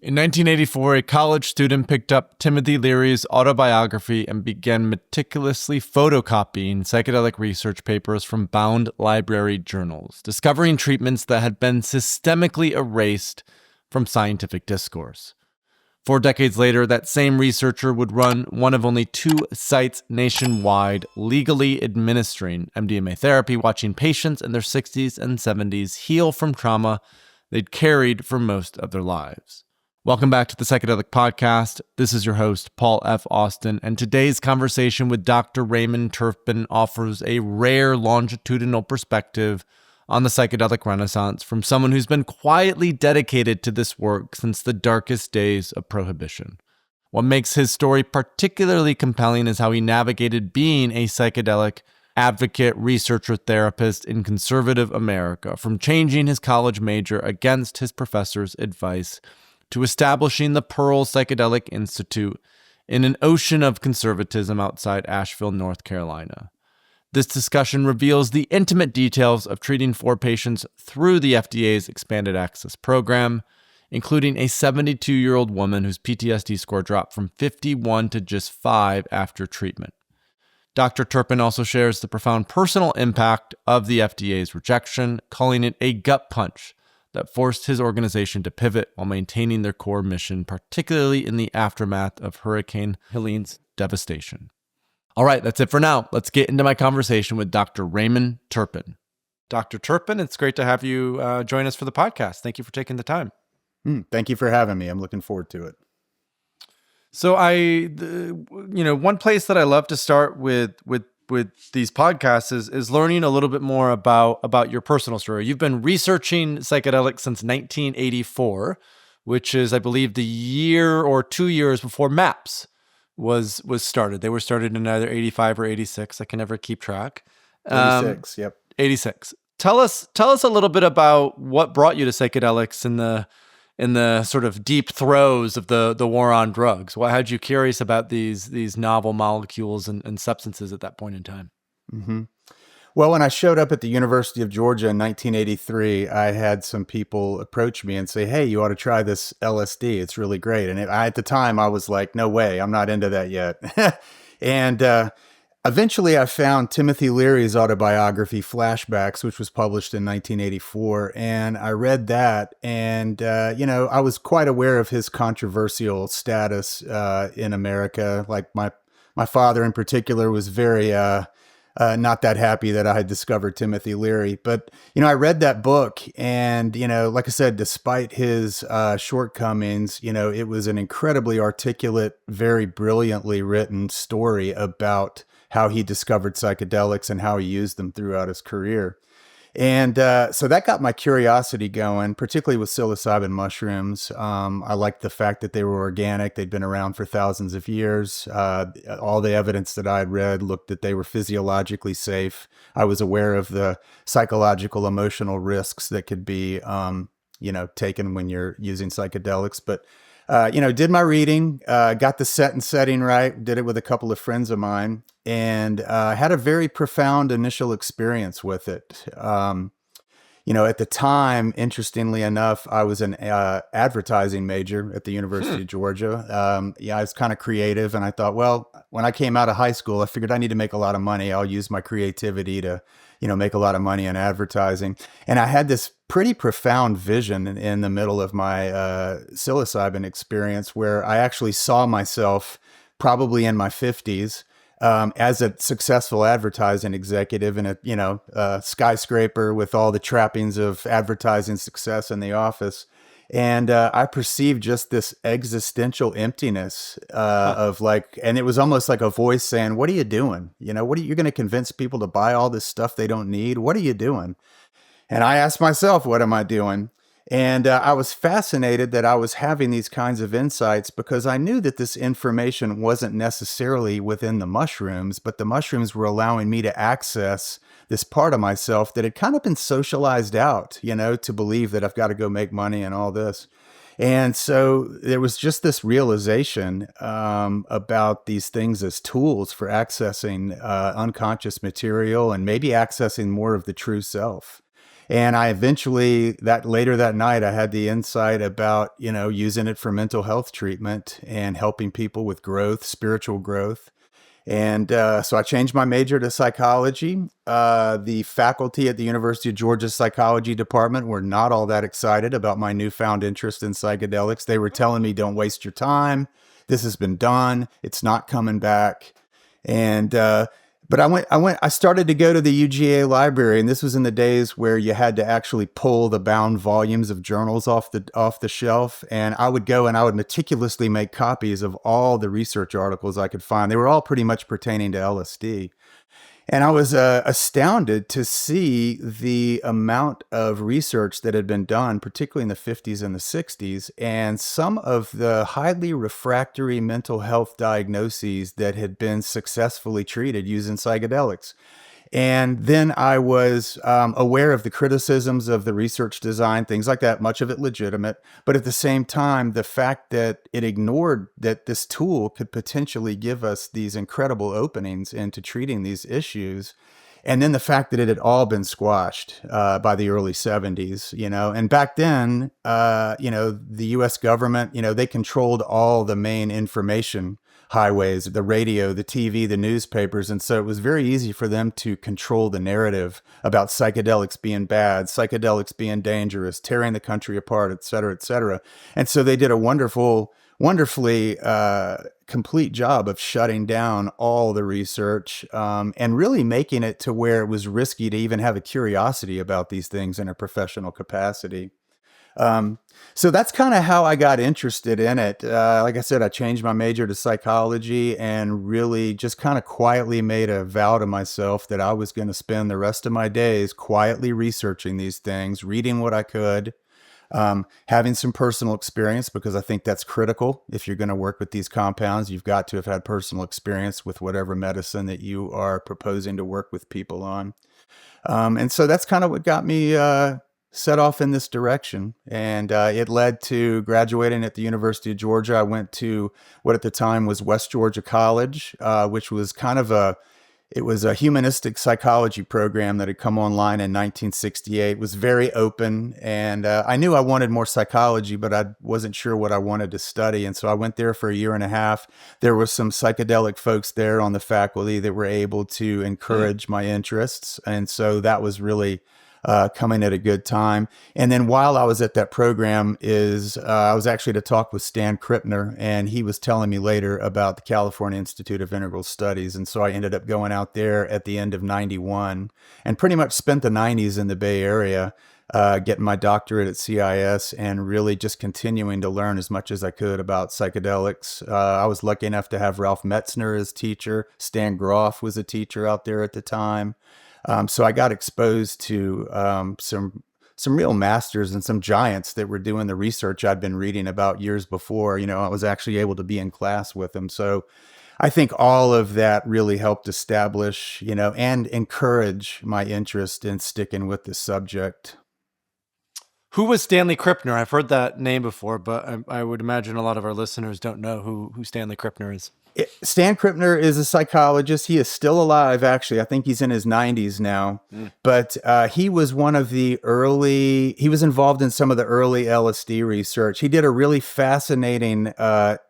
In 1984, a college student picked up Timothy Leary's autobiography and began meticulously photocopying psychedelic research papers from bound library journals, discovering treatments that had been systemically erased from scientific discourse. 4 decades later, that same researcher would run one of only 2 sites nationwide legally administering MDMA therapy, watching patients in their 60s and 70s heal from trauma they'd carried for most of their lives. Welcome back to the Psychedelic Podcast. This is your host, Paul F. Austin, and today's conversation with Dr. Raymond Turpin offers a rare longitudinal perspective on the psychedelic renaissance from someone who's been quietly dedicated to this work since the darkest days of Prohibition. What makes his story particularly compelling is how he navigated being a psychedelic advocate, researcher, therapist in conservative America, from changing his college major against his professor's advice to establishing the Pearl Psychedelic Institute in an ocean of conservatism outside Asheville, North Carolina. This discussion reveals the intimate details of treating 4 patients through the FDA's Expanded Access Program, including a 72-year-old woman whose PTSD score dropped from 51 to just 5 after treatment. Dr. Turpin also shares the profound personal impact of the FDA's rejection, calling it a gut punch that forced his organization to pivot while maintaining their core mission, particularly in the aftermath of Hurricane Helene's devastation. All right, that's it for now. Let's get into my conversation with Dr. Raymond Turpin. Dr. Turpin, it's great to have you join us for the podcast. Thank you for taking the time. Thank you for having me. I'm looking forward to it. So one place that I love to start with these podcasts is learning a little bit more about your personal story. You've been researching psychedelics since 1984, which is, I believe, the year or 2 years before MAPS was started. They were started in either 85 or 86. I can never keep track. 86, yep. 86. Tell us a little bit about what brought you to psychedelics in the sort of deep throes of the war on drugs. What had you curious about these novel molecules and substances at that point in time? Mm-hmm. Well, when I showed up at the University of Georgia in 1983, I had some people approach me and say, "Hey, you ought to try this LSD. It's really great." And at the time, I was like, "No way, I'm not into that yet." And eventually, I found Timothy Leary's autobiography, Flashbacks, which was published in 1984. And I read that. And, I was quite aware of his controversial status in America. Like my father in particular was very not that happy that I had discovered Timothy Leary. But, I read that book and, like I said, despite his shortcomings, it was an incredibly articulate, very brilliantly written story about how he discovered psychedelics and how he used them throughout his career. And so that got my curiosity going, particularly with psilocybin mushrooms. I liked the fact that they were organic. They'd been around for thousands of years. All the evidence that I had read looked that they were physiologically safe. I was aware of the psychological, emotional risks that could be, taken when you're using psychedelics. But did my reading, got the setting right, did it with a couple of friends of mine, and had a very profound initial experience with it. At the time, interestingly enough, I was an advertising major at the University of Georgia. I was kind of creative, and I thought, well, when I came out of high school, I figured I need to make a lot of money. I'll use my creativity to, make a lot of money in advertising. And I had this pretty profound vision in the middle of my psilocybin experience where I actually saw myself probably in my 50s as a successful advertising executive in a skyscraper with all the trappings of advertising success in the office. And I perceived just this existential emptiness and it was almost like a voice saying, "What are you doing? You're going to convince people to buy all this stuff they don't need? What are you doing?" And I asked myself, what am I doing? And I was fascinated that I was having these kinds of insights because I knew that this information wasn't necessarily within the mushrooms, but the mushrooms were allowing me to access this part of myself that had kind of been socialized out, to believe that I've got to go make money and all this. And so there was just this realization about these things as tools for accessing unconscious material and maybe accessing more of the true self. And I eventually, later that night, I had the insight about, using it for mental health treatment and helping people with growth, spiritual growth. And so I changed my major to psychology. The faculty at the University of Georgia Psychology Department were not all that excited about my newfound interest in psychedelics. They were telling me, don't waste your time. This has been done. It's not coming back. And but I started to go to the UGA library, and this was in the days where you had to actually pull the bound volumes of journals off the shelf. And I would go and I would meticulously make copies of all the research articles I could find. They were all pretty much pertaining to LSD. And I was astounded to see the amount of research that had been done, particularly in the 50s and the 60s, and some of the highly refractory mental health diagnoses that had been successfully treated using psychedelics. And then I was aware of the criticisms of the research design, things like that, much of it legitimate. But at the same time, the fact that it ignored that this tool could potentially give us these incredible openings into treating these issues. And then the fact that it had all been squashed by the early 70s, and back then, the US government, they controlled all the main information highways, the radio, the TV, the newspapers. And so it was very easy for them to control the narrative about psychedelics being bad, psychedelics being dangerous, tearing the country apart, et cetera, et cetera. And so they did a wonderfully complete job of shutting down all the research and really making it to where it was risky to even have a curiosity about these things in a professional capacity. So that's kind of how I got interested in it. Like I said, I changed my major to psychology and really just kind of quietly made a vow to myself that I was going to spend the rest of my days quietly researching these things, reading what I could, having some personal experience, because I think that's critical. If you're going to work with these compounds, you've got to have had personal experience with whatever medicine that you are proposing to work with people on. And so that's kind of what got me set off in this direction. And it led to graduating at the University of Georgia. I went to what at the time was West Georgia College, which was it was a humanistic psychology program that had come online in 1968. It was very open. And I knew I wanted more psychology, but I wasn't sure what I wanted to study. And so I went there for a year and a half. There were some psychedelic folks there on the faculty that were able to encourage my interests. And so that was really coming at a good time. And then while I was at that program I was actually to talk with Stan Krippner, and he was telling me later about the California Institute of Integral Studies. And so I ended up going out there at the end of 91 and pretty much spent the 90s in the Bay Area, getting my doctorate at CIIS and really just continuing to learn as much as I could about psychedelics. I was lucky enough to have Ralph Metzner as teacher. Stan Groff was a teacher out there at the time. So I got exposed to some real masters and some giants that were doing the research I'd been reading about years before. I was actually able to be in class with them. So I think all of that really helped establish, and encourage my interest in sticking with the subject. Who was Stanley Krippner? I've heard that name before, but I would imagine a lot of our listeners don't know who Stanley Krippner is. Stan Krippner is a psychologist. He is still alive, actually. I think he's in his 90s now. But he was he was involved in some of the early LSD research. He did a really fascinating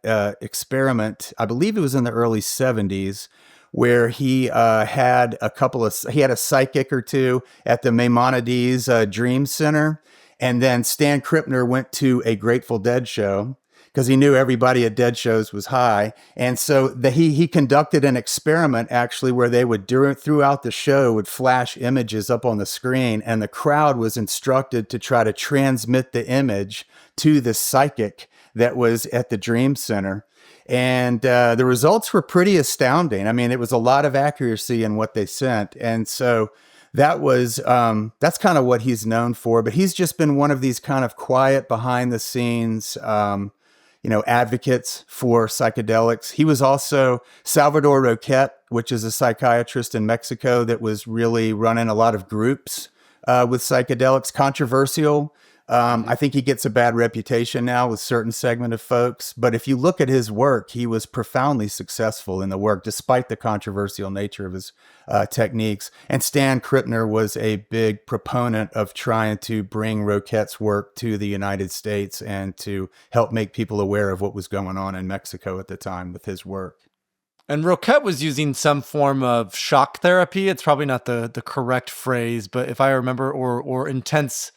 experiment. I believe it was in the early 70s, where he had a psychic or two at the Maimonides Dream Center. And then Stan Krippner went to a Grateful Dead show, because he knew everybody at Dead shows was high. And so he conducted an experiment actually where they would throughout the show would flash images up on the screen, and the crowd was instructed to try to transmit the image to the psychic that was at the Dream Center. And the results were pretty astounding. I mean, it was a lot of accuracy in what they sent. And so that's kind of what he's known for. But he's just been one of these kind of quiet, behind the scenes advocates for psychedelics. He was also Salvador Roquette, which is a psychiatrist in Mexico that was really running a lot of groups with psychedelics, controversial I think he gets a bad reputation now with certain segment of folks. But if you look at his work, he was profoundly successful in the work, despite the controversial nature of his techniques. And Stan Krippner was a big proponent of trying to bring Roquette's work to the United States and to help make people aware of what was going on in Mexico at the time with his work. And Roquette was using some form of shock therapy. It's probably not the correct phrase, but if I remember, or intense.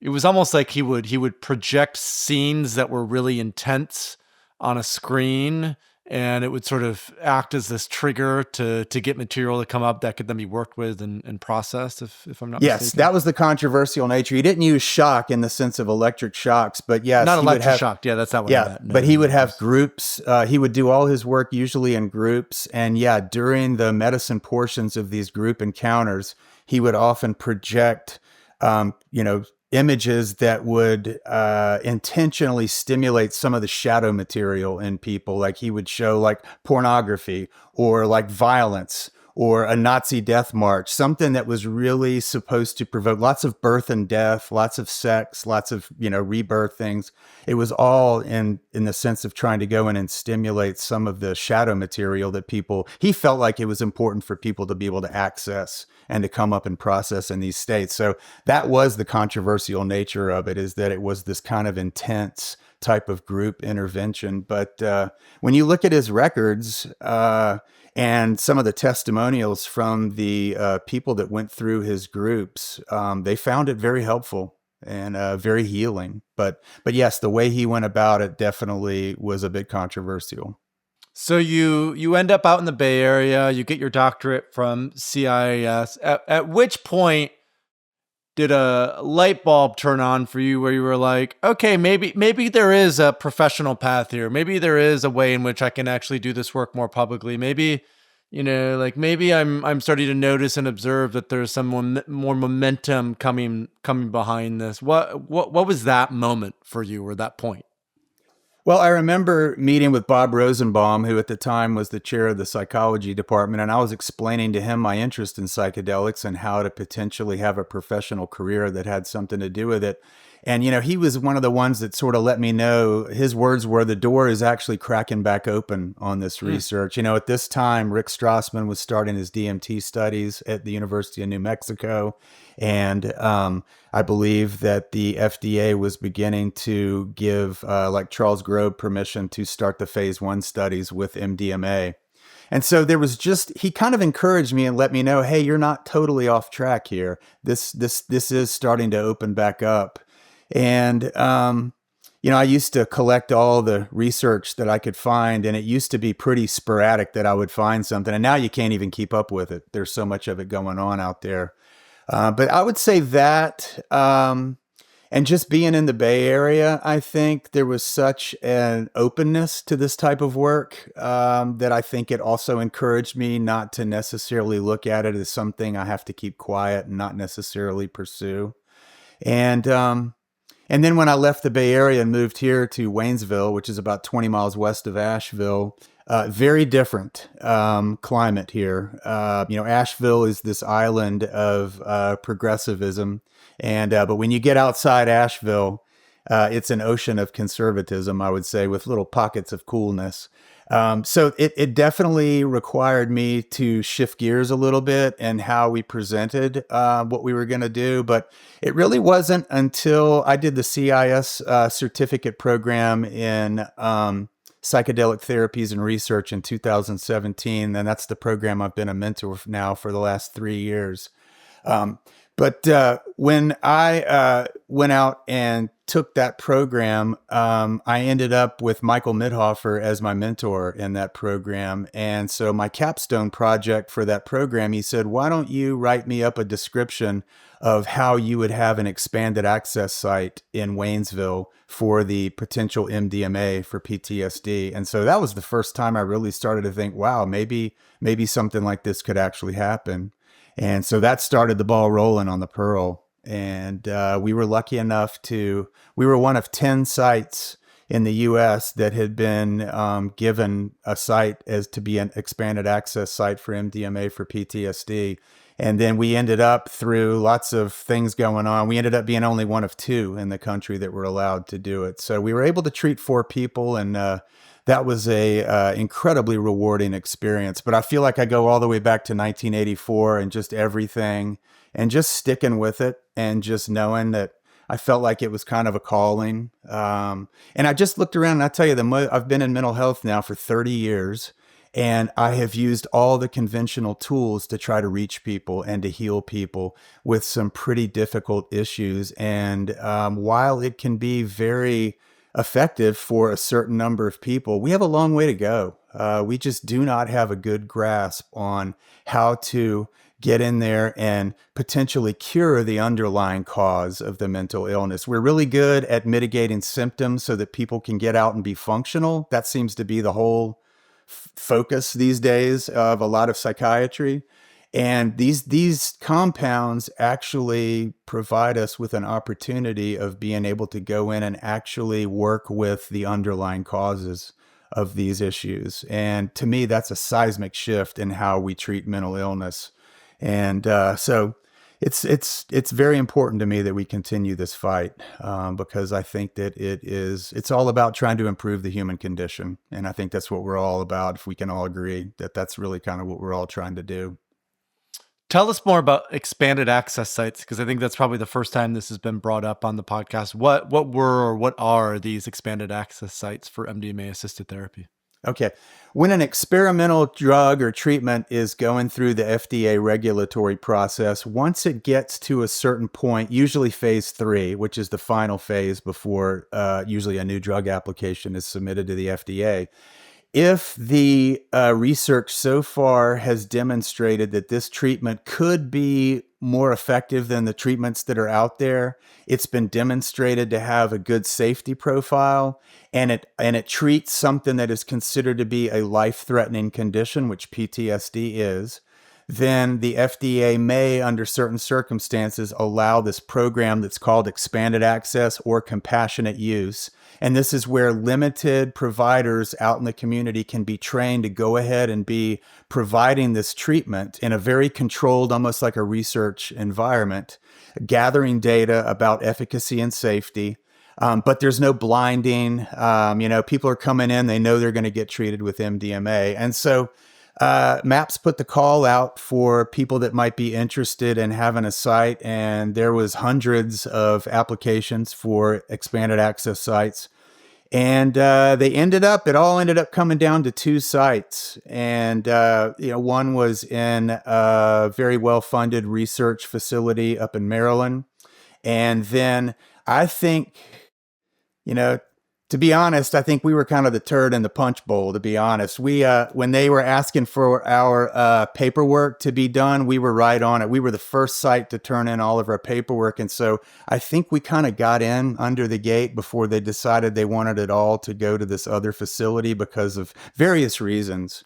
It was almost like he would project scenes that were really intense on a screen, and it would sort of act as this trigger to get material to come up that could then be worked with and processed, if I'm not Yes, mistaken. that was the controversial nature. He didn't use shock in the sense of electric shocks, but yes, Not he would have, electroshock. Yeah, that's not what I meant. No, but he no, would no. have groups. He would do all his work usually in groups, and yeah, during the medicine portions of these group encounters, he would often project, images that would intentionally stimulate some of the shadow material in people. Like he would show like pornography or like violence or a Nazi death march, something that was really supposed to provoke lots of birth and death, lots of sex, lots of, rebirth things. It was all in the sense of trying to go in and stimulate some of the shadow material that he felt like it was important for people to be able to access and to come up and process in these states. So that was the controversial nature of it, is that it was this kind of intense type of group intervention. But when you look at his records and some of the testimonials from the people that went through his groups, they found it very helpful and very healing. But yes, the way he went about it definitely was a bit controversial. So you end up out in the Bay Area, you get your doctorate from CIIS. At which point did a light bulb turn on for you where you were like, okay, maybe there is a professional path here. Maybe there is a way in which I can actually do this work more publicly. Maybe, maybe I'm starting to notice and observe that there's some more momentum coming behind this. What was that moment for you, or that point? Well, I remember meeting with Bob Rosenbaum, who at the time was the chair of the psychology department, and I was explaining to him my interest in psychedelics and how to potentially have a professional career that had something to do with it. And, he was one of the ones that sort of let me know, his words were, the door is actually cracking back open on this research. At this time, Rick Strassman was starting his DMT studies at the University of New Mexico. And I believe that the FDA was beginning to give like Charles Grove permission to start the phase 1 studies with MDMA. And so there was he kind of encouraged me and let me know, hey, you're not totally off track here. This is starting to open back up. And, I used to collect all the research that I could find, and it used to be pretty sporadic that I would find something. And now you can't even keep up with it. There's so much of it going on out there. But I would say that, and just being in the Bay Area, I think there was such an openness to this type of work that I think it also encouraged me not to necessarily look at it as something I have to keep quiet and not necessarily pursue. And then when I left the Bay Area and moved here to Waynesville, which is about 20 miles west of Asheville, very different climate here. Asheville is this island of progressivism, but when you get outside Asheville, it's an ocean of conservatism, I would say, with little pockets of coolness. So it definitely required me to shift gears a little bit and how we presented what we were going to do. But it really wasn't until I did the CIIS certificate program in psychedelic therapies and research in 2017. And that's the program I've been a mentor now for the last 3 years. But when I went out and took that program, I ended up with Michael Midhofer as my mentor in that program. And so my capstone project for that program, he said, why don't you write me up a description of how you would have an expanded access site in Waynesville for the potential MDMA for PTSD. And so that was the first time I really started to think, wow, maybe something like this could actually happen. And so that started the ball rolling on the Pearl. And we were lucky enough we were one of 10 sites in the U.S. that had been given a site as to be an expanded access site for MDMA for PTSD. And then we ended up, through lots of things going on, we ended up being only one of two in the country that were allowed to do it. So we were able to treat 4 people, and that was a incredibly rewarding experience. But I feel like I go all the way back to 1984 and just everything, and just sticking with it, and just knowing that I felt like it was kind of a calling. And I just looked around, and I tell you, I've been in mental health now for 30 years. And I have used all the conventional tools to try to reach people and to heal people with some pretty difficult issues. And while it can be very effective for a certain number of people, we have a long way to go. We just do not have a good grasp on how to get in there and potentially cure the underlying cause of the mental illness. We're really good at mitigating symptoms so that people can get out and be functional. That seems to be the whole focus these days of a lot of psychiatry. And these compounds actually provide us with an opportunity of being able to go in and actually work with the underlying causes of these issues. And to me, that's a seismic shift in how we treat mental illness. And so it's very important to me that we continue this fight, because I think that it's all about trying to improve the human condition. And I think that's what we're all about, if we can all agree that that's really kind of what we're all trying to do. Tell us more about expanded access sites, because I think that's probably the first time this has been brought up on the podcast. What are these expanded access sites for MDMA-assisted therapy? Okay. When an experimental drug or treatment is going through the FDA regulatory process, once it gets to a certain point, usually phase 3, which is the final phase before usually a new drug application is submitted to the FDA, if the research so far has demonstrated that this treatment could be more effective than the treatments that are out there, it's been demonstrated to have a good safety profile, and it treats something that is considered to be a life-threatening condition, which PTSD is, then the FDA may, under certain circumstances, allow this program that's called expanded access or compassionate use. And this is where limited providers out in the community can be trained to go ahead and be providing this treatment in a very controlled, almost like a research environment, gathering data about efficacy and safety. But there's no blinding. People are coming in, they know they're going to get treated with MDMA. And so MAPS put the call out for people that might be interested in having a site, and there was hundreds of applications for expanded access sites. And it all ended up coming down to 2 sites. And, one was in a very well-funded research facility up in Maryland. And then I think, to be honest, I think we were kind of the turd in the punch bowl, to be honest. We, when they were asking for our paperwork to be done, we were right on it. We were the first site to turn in all of our paperwork. And so I think we kind of got in under the gate before they decided they wanted it all to go to this other facility because of various reasons.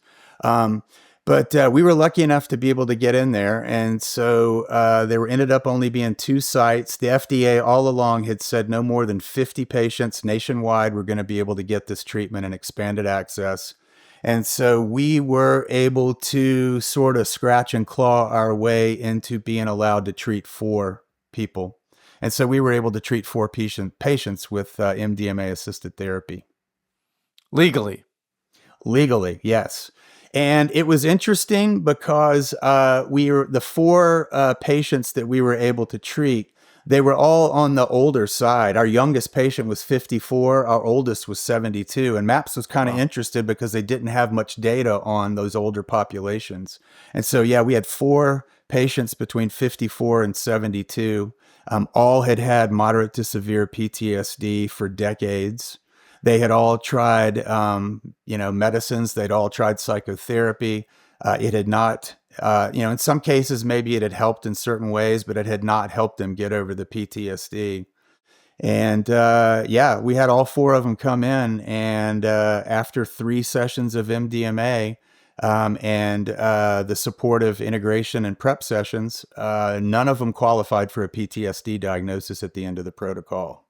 But we were lucky enough to be able to get in there. And so there ended up only being 2 sites. The FDA all along had said no more than 50 patients nationwide were going to be able to get this treatment and expanded access. And so we were able to sort of scratch and claw our way into being allowed to treat 4 people. And so we were able to treat 4 patients with MDMA-assisted therapy. Legally, yes. And it was interesting because the 4 patients that we were able to treat, they were all on the older side. Our youngest patient was 54. Our oldest was 72. And MAPS was kind of interested because they didn't have much data on those older populations. And so, we had 4 patients between 54 and 72. All had moderate to severe PTSD for decades. They had all tried, medicines. They'd all tried psychotherapy. It had not, in some cases, maybe it had helped in certain ways, but it had not helped them get over the PTSD. And we had all 4 of them come in. And after 3 sessions of MDMA and the supportive integration and prep sessions, none of them qualified for a PTSD diagnosis at the end of the protocol.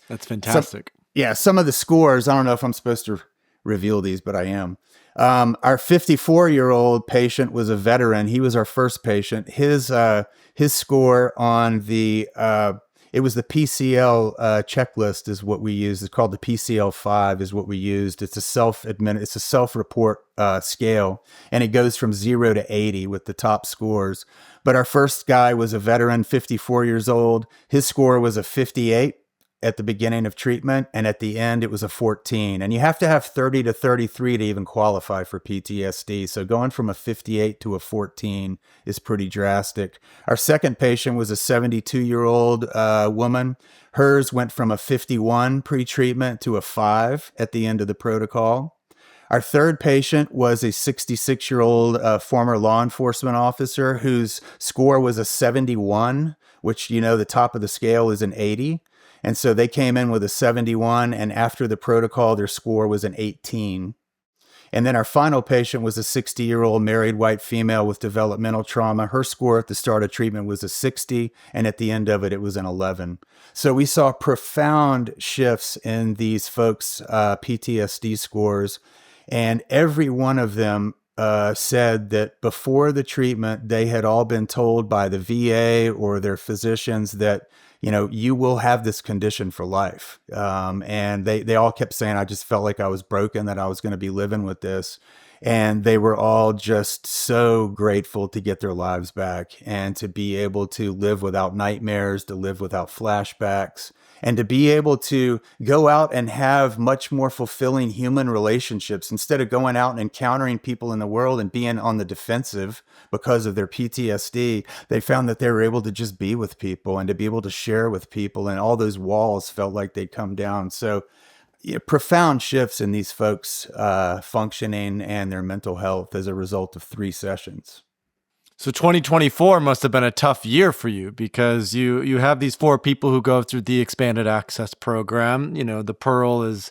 That's fantastic. Some of the scores, I don't know if I'm supposed to reveal these, but I am. Our 54-year-old patient was a veteran. He was our first patient. His score on the it was the PCL checklist is what we used. It's called the PCL-5 is what we used. It's a self-report scale, and it goes from 0 to 80 with the top scores. But our first guy was a veteran, 54 years old. His score was a 58 at the beginning of treatment, and at the end it was a 14. And you have to have 30 to 33 to even qualify for PTSD. So going from a 58 to a 14 is pretty drastic. Our second patient was a 72-year-old woman. Hers went from a 51 pre-treatment to a 5 at the end of the protocol. Our third patient was a 66-year-old former law enforcement officer whose score was a 71, which, the top of the scale is an 80. And so they came in with a 71, and after the protocol, their score was an 18. And then our final patient was a 60-year-old married white female with developmental trauma. Her score at the start of treatment was a 60, and at the end of it was an 11. So we saw profound shifts in these folks' PTSD scores, and every one of them said that before the treatment, they had all been told by the VA or their physicians that, you will have this condition for life. And they all kept saying, I just felt like I was broken, that I was going to be living with this. And they were all just so grateful to get their lives back and to be able to live without nightmares, to live without flashbacks, and to be able to go out and have much more fulfilling human relationships instead of going out and encountering people in the world and being on the defensive because of their PTSD. They found that they were able to just be with people and to be able to share with people, and all those walls felt like they'd come down. So profound shifts in these folks' functioning and their mental health as a result of 3 sessions. So 2024 must have been a tough year for you because you have these 4 people who go through the expanded access program. The Pearl is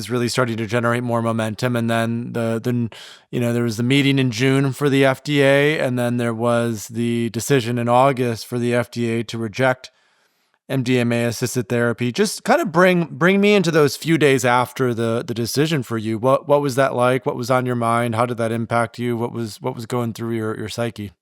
really starting to generate more momentum, and then there was the meeting in June for the FDA, and then there was the decision in August for the FDA to reject MDMA-assisted therapy. Just kind of bring me into those few days after the decision for you. What was that like? What was on your mind? How did that impact you? What was going through your psyche?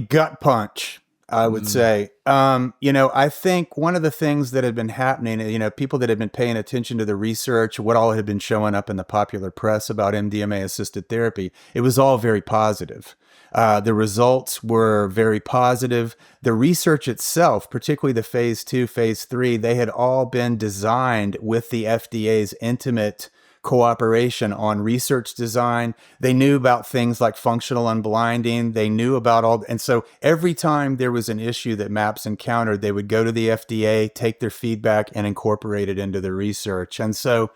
Gut punch, I would say. I think one of the things that had been happening, people that had been paying attention to the research, what all had been showing up in the popular press about MDMA-assisted therapy, it was all very positive. The results were very positive. The research itself, particularly the phase 2, phase 3, they had all been designed with the FDA's intimate cooperation on research design. They knew about things like functional unblinding. They knew about and so every time there was an issue that MAPS encountered, they would go to the FDA, take their feedback, and incorporate it into the research. And so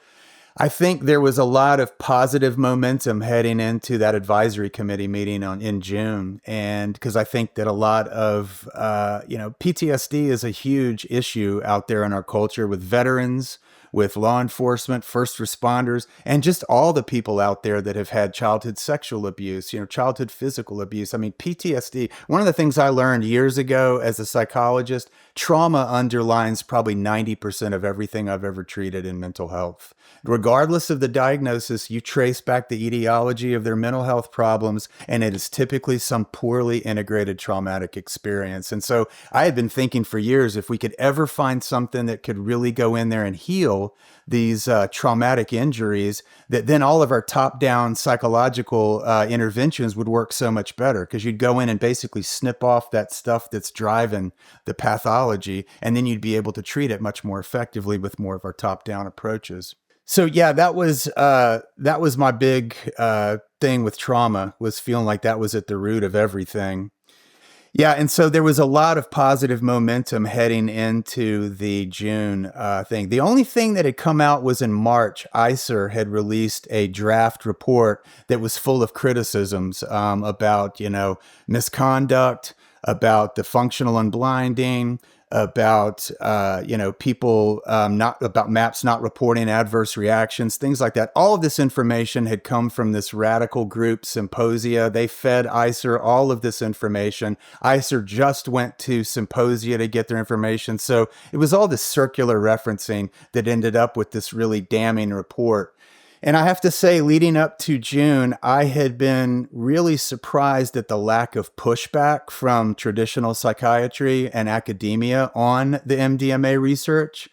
I think there was a lot of positive momentum heading into that advisory committee meeting in June. And because I think that a lot of, PTSD is a huge issue out there in our culture with veterans, with law enforcement, first responders, and just all the people out there that have had childhood sexual abuse, childhood physical abuse. I mean, PTSD, one of the things I learned years ago as a psychologist, trauma underlines probably 90% of everything I've ever treated in mental health. Regardless of the diagnosis, you trace back the etiology of their mental health problems, and it is typically some poorly integrated traumatic experience. And so I had been thinking for years, if we could ever find something that could really go in there and heal these traumatic injuries, that then all of our top-down psychological interventions would work so much better, because you'd go in and basically snip off that stuff that's driving the pathology, and then you'd be able to treat it much more effectively with more of our top-down approaches. So yeah, that was my big thing with trauma, was feeling like that was at the root of everything. Yeah, and so there was a lot of positive momentum heading into the June thing. The only thing that had come out was in March, ICER had released a draft report that was full of criticisms about, misconduct, about the functional unblinding, about people not about MAPS not reporting adverse reactions, things like that. All of this information had come from this radical group Symposia. They fed ICER all of this information. ICER just went to Symposia to get their information. So it was all this circular referencing that ended up with this really damning report. And I have to say, leading up to June, I had been really surprised at the lack of pushback from traditional psychiatry and academia on the MDMA research.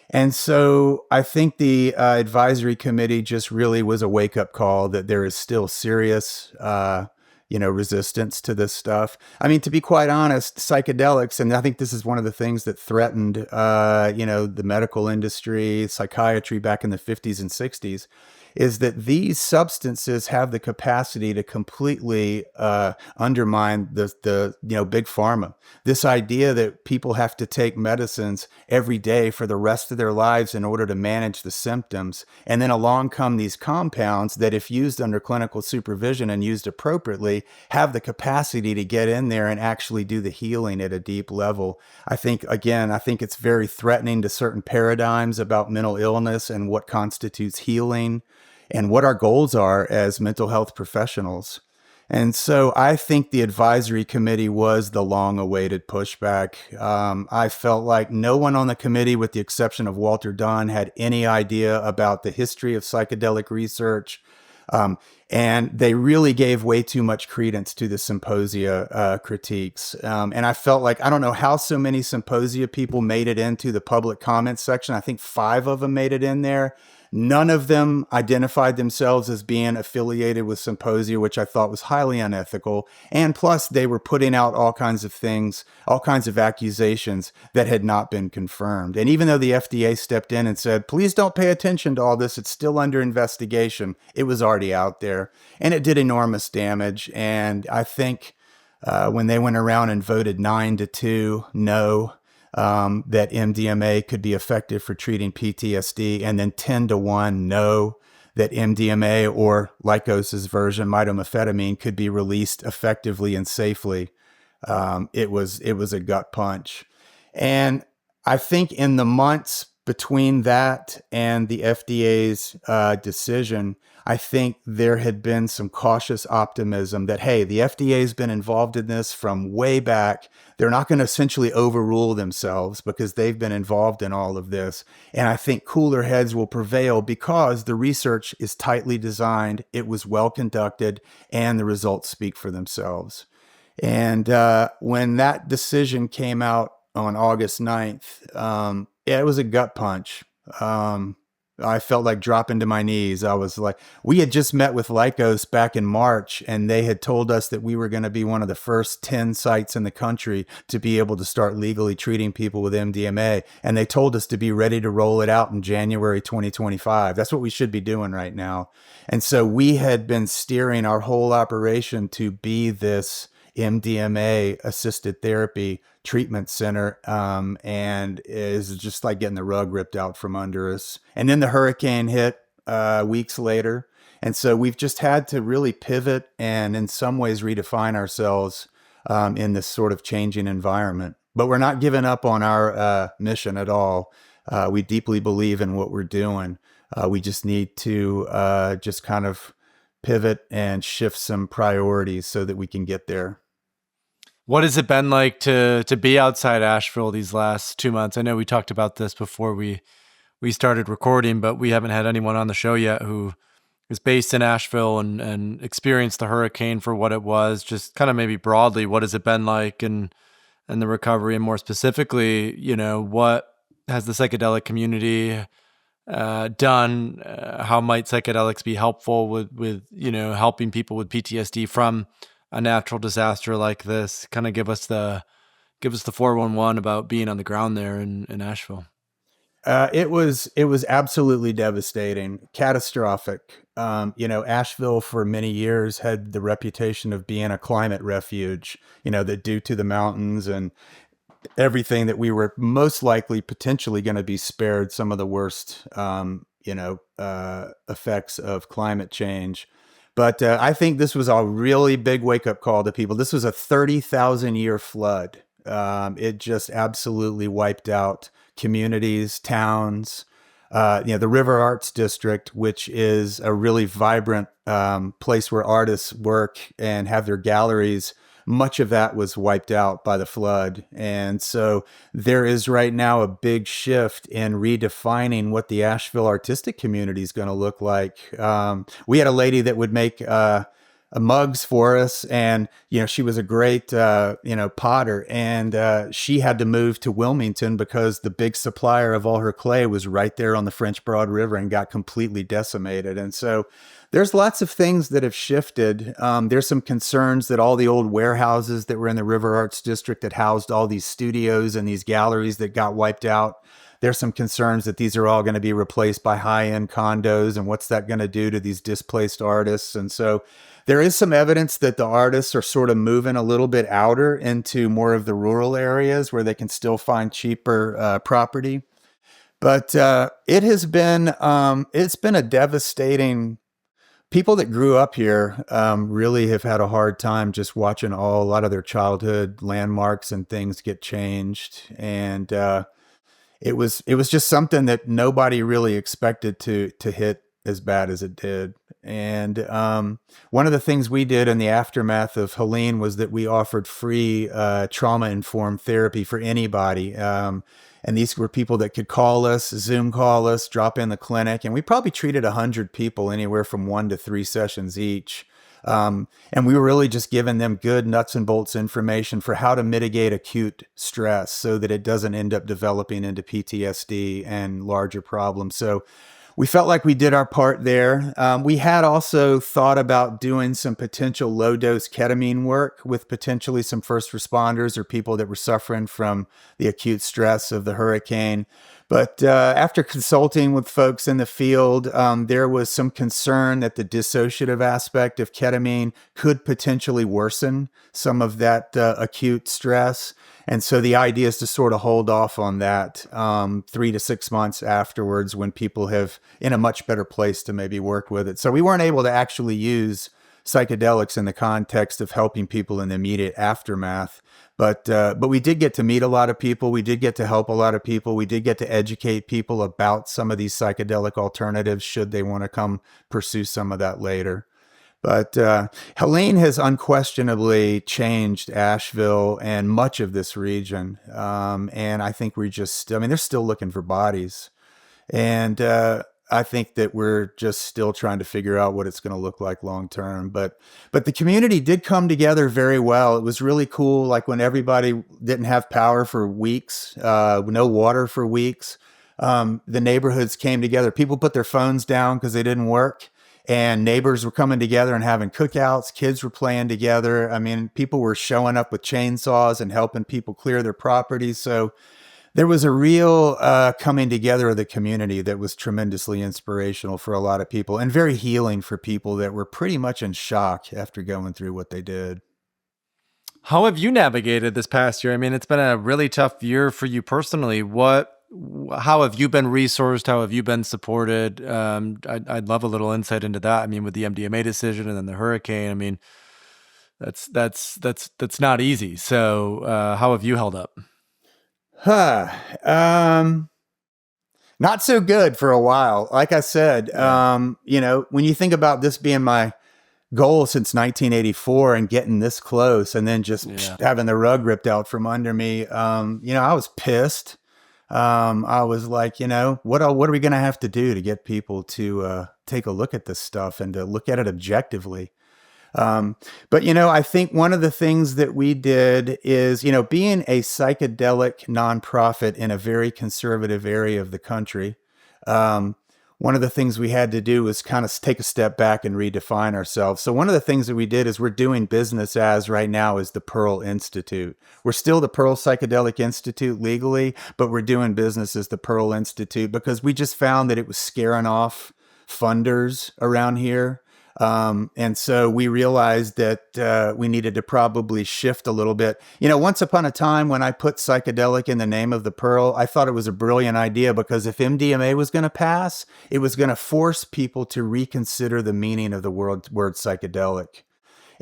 And so I think the advisory committee just really was a wake-up call that there is still serious resistance to this stuff. I mean, to be quite honest, psychedelics, and I think this is one of the things that threatened, the medical industry, psychiatry back in the 50s and 60s, is that these substances have the capacity to completely undermine the big pharma. This idea that people have to take medicines every day for the rest of their lives in order to manage the symptoms, and then along come these compounds that, if used under clinical supervision and used appropriately, have the capacity to get in there and actually do the healing at a deep level. I think it's very threatening to certain paradigms about mental illness and what constitutes healing, and what our goals are as mental health professionals. And so I think the advisory committee was the long-awaited pushback. I felt like no one on the committee, with the exception of Walter Dunn, had any idea about the history of psychedelic research. And they really gave way too much credence to the Symposia critiques. And I felt like, I don't know how so many Symposia people made it into the public comments section. I think 5 of them made it in there. None of them identified themselves as being affiliated with Symposia, which I thought was highly unethical. And plus, they were putting out all kinds of things, all kinds of accusations that had not been confirmed. And even though the FDA stepped in and said, please don't pay attention to all this, it's still under investigation, it was already out there. And it did enormous damage. And I think when they went around and voted 9-2 no, that MDMA could be effective for treating PTSD, and then 10-1 no, that MDMA, or Lykos's version, mitoamphetamine, could be released effectively and safely. It was a gut punch. And I think in the months between that and the FDA's decision, I think there had been some cautious optimism that, hey, the FDA has been involved in this from way back. They're not going to essentially overrule themselves because they've been involved in all of this. And I think cooler heads will prevail because the research is tightly designed, it was well conducted, and the results speak for themselves. And when that decision came out on August 9th, it was a gut punch. I felt like dropping to my knees. I was like, we had just met with Lykos back in March, and they had told us that we were going to be one of the first 10 sites in the country to be able to start legally treating people with MDMA. And they told us to be ready to roll it out in January 2025. That's what we should be doing right now. And so we had been steering our whole operation to be this MDMA-assisted therapy treatment center, and is just like getting the rug ripped out from under us. And then the hurricane hit weeks later, and so we've just had to really pivot and in some ways redefine ourselves in this sort of changing environment. But we're not giving up on our mission at all. We deeply believe in what we're doing. We just need to just kind of pivot and shift some priorities so that we can get there. What has it been like to be outside Asheville these last 2 months? I know we talked about this before we started recording, but we haven't had anyone on the show yet who is based in Asheville and experienced the hurricane for what it was. Just kind of maybe broadly, what has it been like and the recovery, and more specifically, what has the psychedelic community done? How might psychedelics be helpful with helping people with PTSD from a natural disaster like this? Kind of give us the 411 about being on the ground there in Asheville. It was absolutely devastating, catastrophic. Asheville for many years had the reputation of being a climate refuge, that due to the mountains and everything, that we were most likely potentially going to be spared some of the worst, effects of climate change. But I think this was a really big wake-up call to people. This was a 30,000-year flood. It just absolutely wiped out communities, towns. The River Arts District, which is a really vibrant place where artists work and have their galleries, much of that was wiped out by the flood. And so there is right now a big shift in redefining what the Asheville artistic community is going to look like. We had a lady that would make mugs for us, and she was a great potter, and she had to move to Wilmington because the big supplier of all her clay was right there on the French Broad River and got completely decimated. And so there's lots of things that have shifted. There's some concerns that all the old warehouses that were in the River Arts District that housed all these studios and these galleries that got wiped out, there's some concerns that these are all going to be replaced by high-end condos, and what's that going to do to these displaced artists? And so there is some evidence that the artists are sort of moving a little bit outer into more of the rural areas where they can still find cheaper property. But it has been it's been a devastating. People that grew up here really have had a hard time just watching a lot of their childhood landmarks and things get changed, and it was just something that nobody really expected to hit as bad as it did. And one of the things we did in the aftermath of Helene was that we offered free trauma-informed therapy for anybody. And these were people that could call us, Zoom call us, drop in the clinic. And we probably treated 100 people, anywhere from 1 to 3 sessions each. And we were really just giving them good nuts and bolts information for how to mitigate acute stress so that it doesn't end up developing into PTSD and larger problems. So we felt like we did our part there. We had also thought about doing some potential low-dose ketamine work with potentially some first responders or people that were suffering from the acute stress of the hurricane. But after consulting with folks in the field, there was some concern that the dissociative aspect of ketamine could potentially worsen some of that acute stress. And so the idea is to sort of hold off on that 3 to 6 months afterwards when people have in a much better place to maybe work with it. So we weren't able to actually use psychedelics in the context of helping people in the immediate aftermath. But we did get to meet a lot of people. We did get to help a lot of people. We did get to educate people about some of these psychedelic alternatives should they want to come pursue some of that later. But Helene has unquestionably changed Asheville and much of this region. And I think they're still looking for bodies. And I think that we're just still trying to figure out what it's going to look like long term. But the community did come together very well. It was really cool. Like when everybody didn't have power for weeks, no water for weeks, the neighborhoods came together. People put their phones down because they didn't work. And neighbors were coming together and having cookouts. Kids were playing together. I mean, people were showing up with chainsaws and helping people clear their properties. So there was a real coming together of the community that was tremendously inspirational for a lot of people and very healing for people that were pretty much in shock after going through what they did. How have you navigated this past year? I mean, it's been a really tough year for you personally. How have you been resourced? How have you been supported? I'd love a little insight into that. I mean, with the MDMA decision and then the hurricane, I mean, that's not easy. So, how have you held up? Not so good for a while. Like I said, when you think about this being my goal since 1984 and getting this close and then just having the rug ripped out from under me, I was pissed. I was like, what are we going to have to do to get people to take a look at this stuff and to look at it objectively? But I think one of the things that we did is, being a psychedelic nonprofit in a very conservative area of the country, one of the things we had to do was kind of take a step back and redefine ourselves. So one of the things that we did is we're doing business as right now is the Pearl Institute. We're still the Pearl Psychedelic Institute legally, but we're doing business as the Pearl Institute because we just found that it was scaring off funders around here. And so we realized that we needed to probably shift a little bit. Once upon a time when I put psychedelic in the name of the Pearl, I thought it was a brilliant idea because if MDMA was going to pass, it was going to force people to reconsider the meaning of the word psychedelic.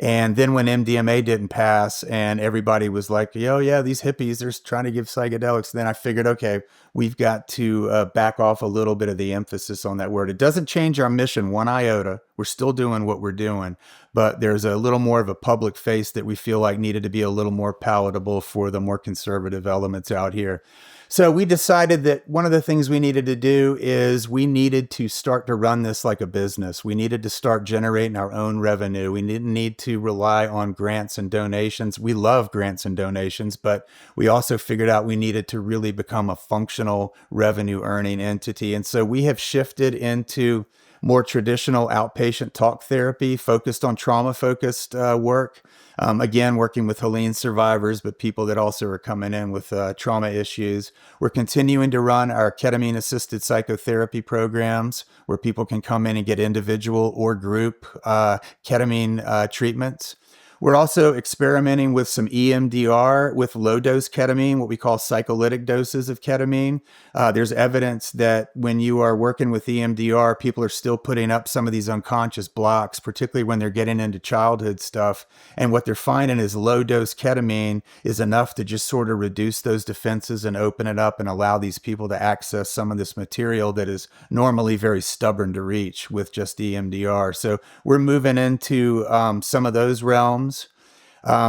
And then when MDMA didn't pass and everybody was like, oh, yeah, these hippies, they're trying to give psychedelics. Then I figured, okay, we've got to back off a little bit of the emphasis on that word. It doesn't change our mission one iota. We're still doing what we're doing. But there's a little more of a public face that we feel like needed to be a little more palatable for the more conservative elements out here. So we decided that one of the things we needed to do is we needed to start to run this like a business. We needed to start generating our own revenue. We didn't need to rely on grants and donations. We love grants and donations, but we also figured out we needed to really become a functional revenue earning entity. And so we have shifted into more traditional outpatient talk therapy focused on trauma-focused work. Again, working with Helene survivors, but people that also are coming in with trauma issues. We're continuing to run our ketamine-assisted psychotherapy programs where people can come in and get individual or group ketamine treatments. We're also experimenting with some EMDR with low-dose ketamine, what we call psycholytic doses of ketamine. There's evidence that when you are working with EMDR, people are still putting up some of these unconscious blocks, particularly when they're getting into childhood stuff. And what they're finding is low-dose ketamine is enough to just sort of reduce those defenses and open it up and allow these people to access some of this material that is normally very stubborn to reach with just EMDR. So we're moving into some of those realms.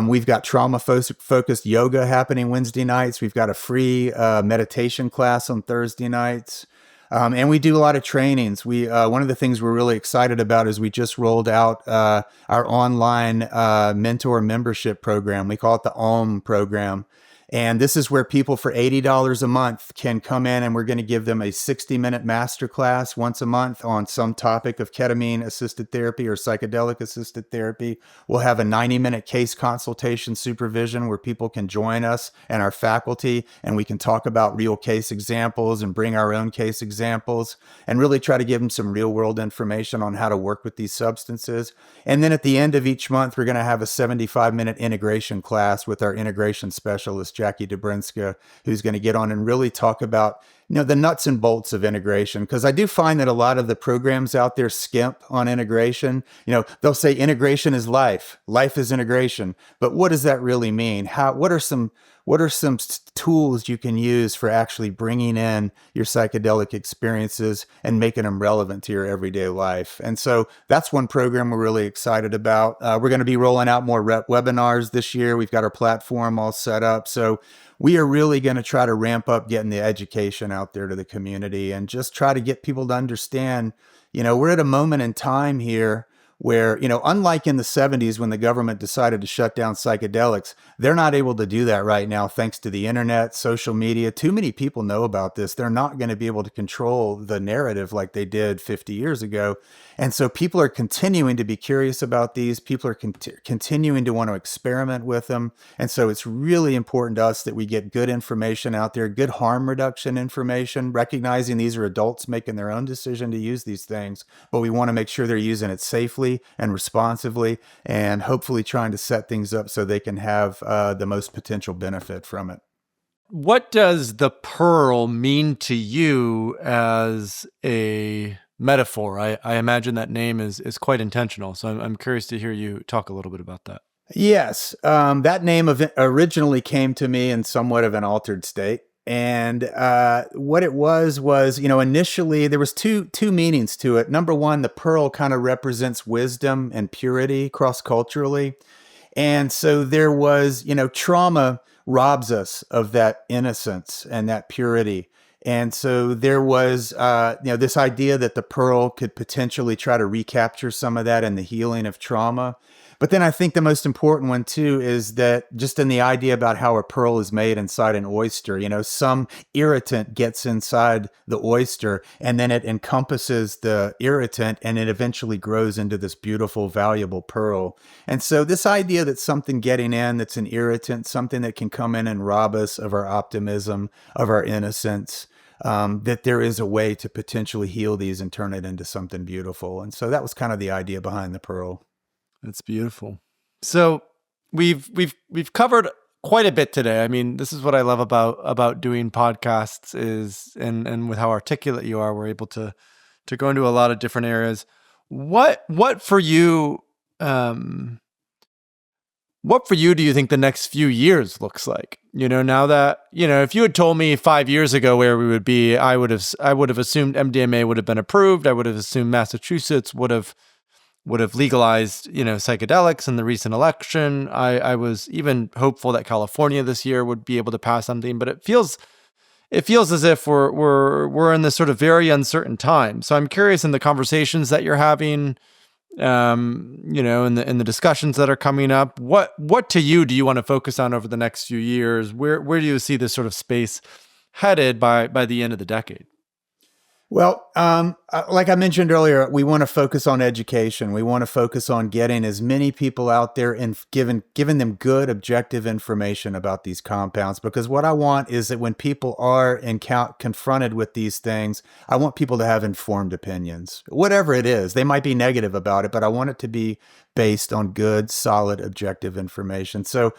We've got trauma-focused yoga happening Wednesday nights. We've got a free meditation class on Thursday nights. And we do a lot of trainings. One of the things we're really excited about is we just rolled out our online mentor membership program. We call it the OM program. And this is where people for $80 a month can come in, and we're going to give them a 60-minute masterclass once a month on some topic of ketamine-assisted therapy or psychedelic-assisted therapy. We'll have a 90-minute case consultation supervision where people can join us and our faculty, and we can talk about real case examples and bring our own case examples and really try to give them some real-world information on how to work with these substances. And then at the end of each month, we're going to have a 75-minute integration class with our integration specialist, Jackie Dobrinska, who's going to get on and really talk about the nuts and bolts of integration. Because I do find that a lot of the programs out there skimp on integration. They'll say integration is life. Life is integration. But what does that really mean? What are some tools you can use for actually bringing in your psychedelic experiences and making them relevant to your everyday life? And so that's one program we're really excited about. We're going to be rolling out more webinars this year. We've got our platform all set up. So we are really going to try to ramp up getting the education out there to the community and just try to get people to understand, we're at a moment in time here where, unlike in the 70s when the government decided to shut down psychedelics, they're not able to do that right now thanks to the internet, social media. Too many people know about this. They're not going to be able to control the narrative like they did 50 years ago. And so people are continuing to be curious about these. People are continuing to want to experiment with them. And so it's really important to us that we get good information out there, good harm reduction information, recognizing these are adults making their own decision to use these things, but we want to make sure they're using it safely and responsively, and hopefully trying to set things up so they can have the most potential benefit from it. What does the Pearl mean to you as a metaphor? I imagine that name is quite intentional, so I'm curious to hear you talk a little bit about that. Yes, that name originally came to me in somewhat of an altered state. And what it was, initially there was two meanings to it. Number one, the pearl kind of represents wisdom and purity cross-culturally. And so there was, trauma robs us of that innocence and that purity. And so there was, this idea that the pearl could potentially try to recapture some of that in the healing of trauma. But then I think the most important one too is that just in the idea about how a pearl is made inside an oyster, some irritant gets inside the oyster and then it encompasses the irritant and it eventually grows into this beautiful, valuable pearl. And so this idea that something getting in that's an irritant, something that can come in and rob us of our optimism, of our innocence, that there is a way to potentially heal these and turn it into something beautiful. And so that was kind of the idea behind the Pearl. That's beautiful. So we've covered quite a bit today. I mean, this is what I love about doing podcasts is, and with how articulate you are, we're able to go into a lot of different areas. What for you, what for you do you think the next few years looks like? Now that, if you had told me 5 years ago where we would be, I would have assumed MDMA would have been approved. I would have assumed Massachusetts would have legalized, psychedelics in the recent election. I was even hopeful that California this year would be able to pass something, but it feels as if we're in this sort of very uncertain time. So I'm curious, in the conversations that you're having, in the discussions that are coming up, what to you do you want to focus on over the next few years? Where do you see this sort of space headed by the end of the decade? Well, like I mentioned earlier, we want to focus on education. We want to focus on getting as many people out there and giving them good, objective information about these compounds. Because what I want is that when people are confronted with these things, I want people to have informed opinions. Whatever it is, they might be negative about it, but I want it to be based on good, solid, objective information. So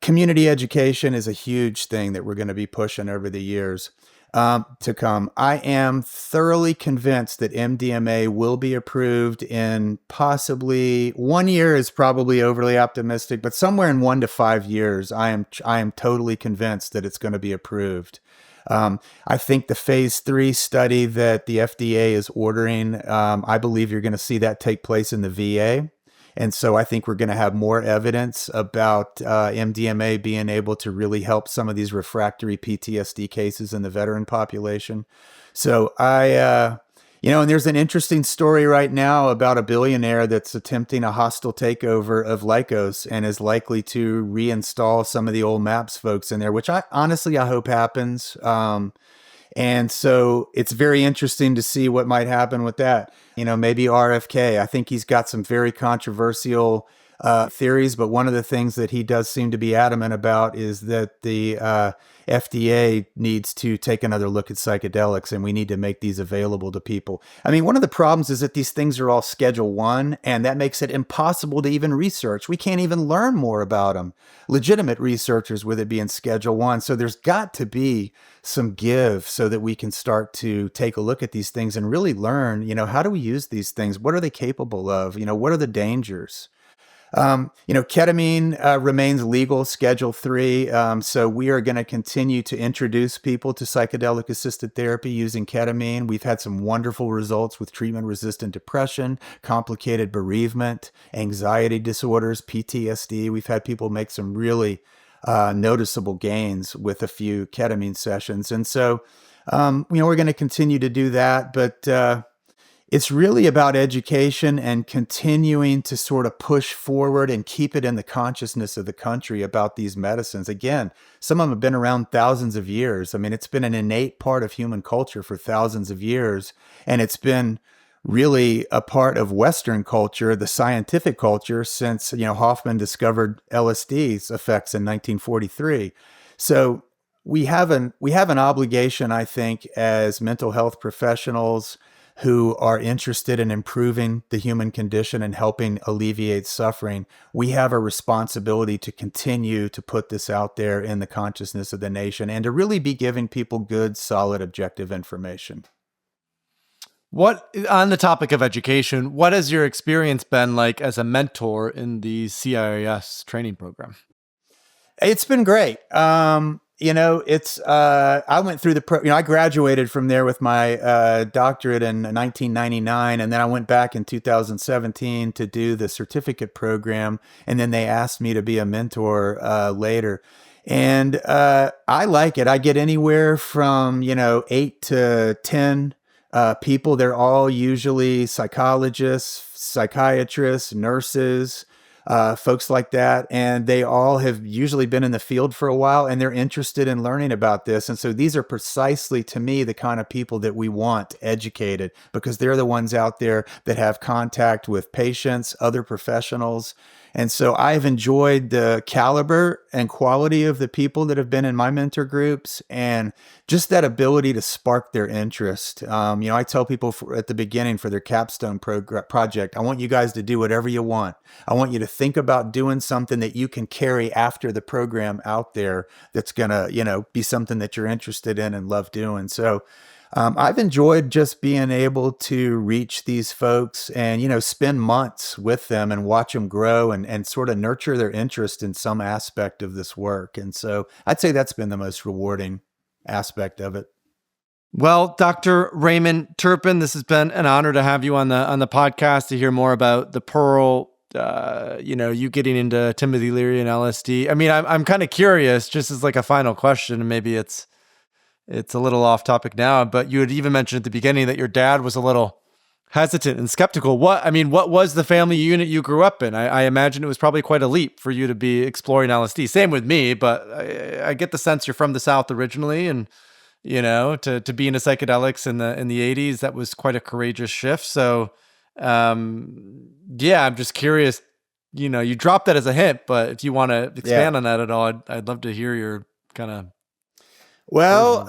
community education is a huge thing that we're going to be pushing over the years to come. I am thoroughly convinced that MDMA will be approved in possibly 1 year is probably overly optimistic, but somewhere in 1 to 5 years, I am totally convinced that it's going to be approved. I think the phase 3 study that the FDA is ordering, I believe you're going to see that take place in the VA. And so I think we're going to have more evidence about MDMA being able to really help some of these refractory PTSD cases in the veteran population. So and there's an interesting story right now about a billionaire that's attempting a hostile takeover of Lycos and is likely to reinstall some of the old MAPS folks in there, which I hope happens. And so it's very interesting to see what might happen with that. Maybe RFK. I think he's got some very controversial theories, but one of the things that he does seem to be adamant about is that the FDA needs to take another look at psychedelics, and we need to make these available to people. I mean, one of the problems is that these things are all Schedule 1, and that makes it impossible to even research. We can't even learn more about them. Legitimate researchers with it being Schedule 1. So there's got to be some give so that we can start to take a look at these things and really learn, how do we use these things? What are they capable of? What are the dangers? Ketamine remains legal, Schedule 3. So we are going to continue to introduce people to psychedelic assisted therapy using ketamine. We've had some wonderful results with treatment-resistant depression, complicated bereavement, anxiety disorders, PTSD. We've had people make some really noticeable gains with a few ketamine sessions. And so, we're going to continue to do that, but it's really about education and continuing to sort of push forward and keep it in the consciousness of the country about these medicines. Again, some of them have been around thousands of years. I mean, it's been an innate part of human culture for thousands of years, and it's been really a part of Western culture, the scientific culture, since, Hoffman discovered LSD's effects in 1943. So we have an obligation, I think, as mental health professionals who are interested in improving the human condition and helping alleviate suffering. We have a responsibility to continue to put this out there in the consciousness of the nation and to really be giving people good, solid, objective information. What, on the topic of education, what has your experience been like as a mentor in the CIIS training program? It's been great. I went through I graduated from there with my doctorate in 1999, and then I went back in 2017 to do the certificate program, and then they asked me to be a mentor later. And I like it. I get anywhere from, 8 to 10 people. They're all usually psychologists, psychiatrists, nurses, folks like that. And they all have usually been in the field for a while, and they're interested in learning about this. And so these are precisely, to me, the kind of people that we want educated, because they're the ones out there that have contact with patients, other professionals. And so I've enjoyed the caliber and quality of the people that have been in my mentor groups, and just that ability to spark their interest. I tell people at the beginning for their capstone project, I want you guys to do whatever you want. I want you to think about doing something that you can carry after the program out there that's going to, be something that you're interested in and love doing. So I've enjoyed just being able to reach these folks and, spend months with them and watch them grow and sort of nurture their interest in some aspect of this work. And so I'd say that's been the most rewarding aspect of it. Well, Dr. Raymond Turpin, this has been an honor to have you on the podcast to hear more about the Pearl, you getting into Timothy Leary and LSD. I mean, I'm kind of curious, just as like a final question, and maybe it's a little off topic now, but you had even mentioned at the beginning that your dad was a little hesitant and skeptical. What was the family unit you grew up in? I imagine it was probably quite a leap for you to be exploring LSD. Same with me, but I get the sense you're from the South originally, and to be into psychedelics in the 80s, that was quite a courageous shift. So, I'm just curious. You dropped that as a hint, but if you want to expand on that at all, I'd love to hear your kind of. Well,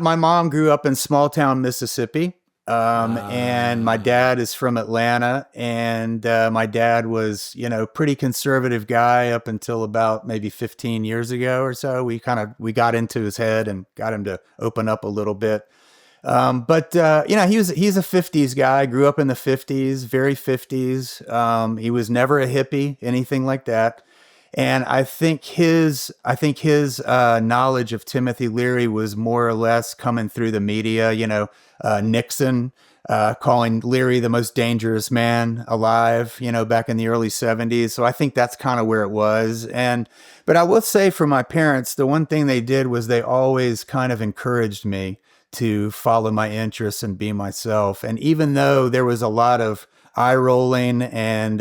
my mom grew up in small town Mississippi, and my dad is from Atlanta, and my dad was, pretty conservative guy up until about maybe 15 years ago or so. We got into his head and got him to open up a little bit. But he's a 50s guy, grew up in the 50s, very 50s. He was never a hippie, anything like that. And I think his knowledge of Timothy Leary was more or less coming through the media. Nixon calling Leary the most dangerous man alive, back in the early 70s. So I think that's kind of where it was. But I will say for my parents, the one thing they did was they always kind of encouraged me to follow my interests and be myself. And even though there was a lot of eye rolling and,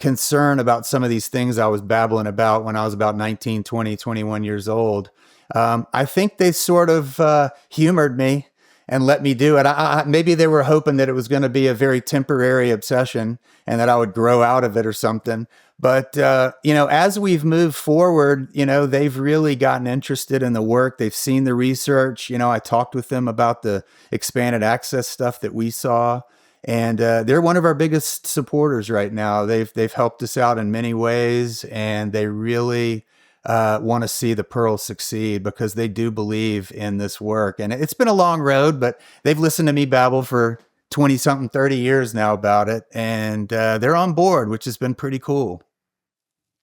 concern about some of these things I was babbling about when I was about 19, 20, 21 years old, I think they sort of humored me and let me do it. Maybe they were hoping that it was going to be a very temporary obsession and that I would grow out of it or something. But, as we've moved forward, they've really gotten interested in the work. They've seen the research. I talked with them about the expanded access stuff that we saw. And they're one of our biggest supporters right now. They've helped us out in many ways, and they really want to see the Pearl succeed because they do believe in this work. And it's been a long road, but they've listened to me babble for 20-something, 30 years now about it. And they're on board, which has been pretty cool.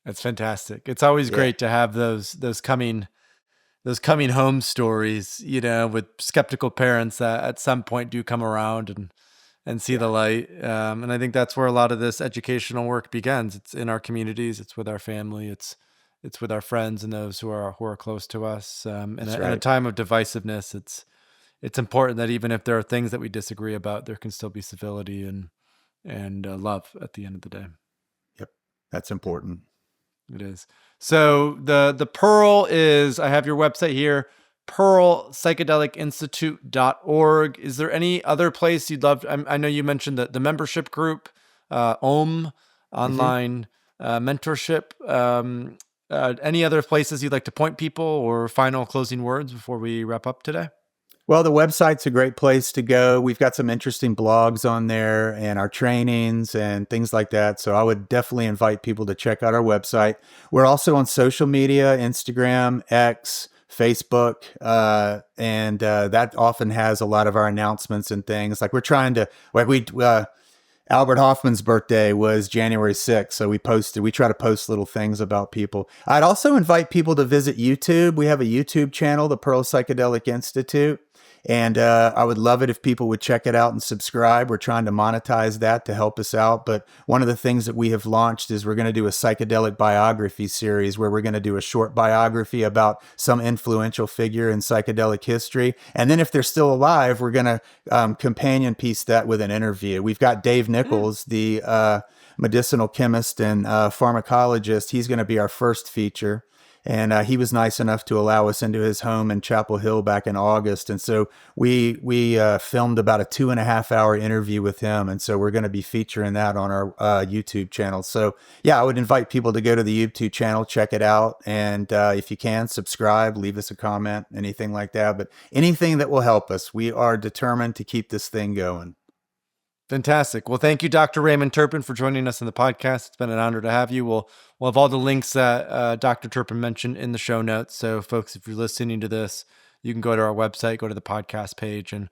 That's fantastic. It's always great to have those coming home stories, with skeptical parents that at some point do come around and see the light. And I think that's where a lot of this educational work begins. It's in our communities. It's with our family. It's with our friends and those who are close to us. In a time of divisiveness, it's important that even if there are things that we disagree about, there can still be civility and love at the end of the day. Yep. That's important. It is. So the Pearl is, I have your website here, Pearl Psychedelic Institute.org. Is there any other place you'd love? I know you mentioned the membership group, OM, online mentorship. Any other places you'd like to point people, or final closing words before we wrap up today? Well, the website's a great place to go. We've got some interesting blogs on there and our trainings and things like that. So I would definitely invite people to check out our website. We're also on social media, Instagram, X, Facebook, and that often has a lot of our announcements and things. Like we're trying to, Albert Hoffman's birthday was January 6th. So we try to post little things about people. I'd also invite people to visit YouTube. We have a YouTube channel, the Pearl Psychedelic Institute. And I would love it if people would check it out and subscribe. We're trying to monetize that to help us out. But one of the things that we have launched is we're going to do a psychedelic biography series where we're going to do a short biography about some influential figure in psychedelic history. And then if they're still alive, we're going to companion piece that with an interview. We've got Dave Nichols, the medicinal chemist and pharmacologist. He's going to be our first feature. And he was nice enough to allow us into his home in Chapel Hill back in August. And so we filmed about a 2.5-hour interview with him. And so we're going to be featuring that on our YouTube channel. So yeah, I would invite people to go to the YouTube channel, check it out. And if you can, subscribe, leave us a comment, anything like that. But anything that will help us. We are determined to keep this thing going. Fantastic. Well, thank you, Dr. Raymond Turpin, for joining us in the podcast. It's been an honor to have you. We'll have all the links that Dr. Turpin mentioned in the show notes. So folks, if you're listening to this, you can go to our website, go to the podcast page and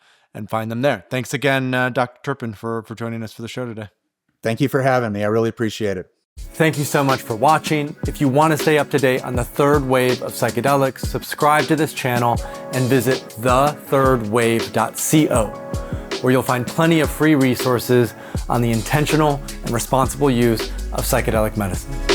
find them there. Thanks again, Dr. Turpin, for joining us for the show today. Thank you for having me. I really appreciate it. Thank you so much for watching. If you want to stay up to date on the third wave of psychedelics, subscribe to this channel and visit thethirdwave.co, where you'll find plenty of free resources on the intentional and responsible use of psychedelic medicine.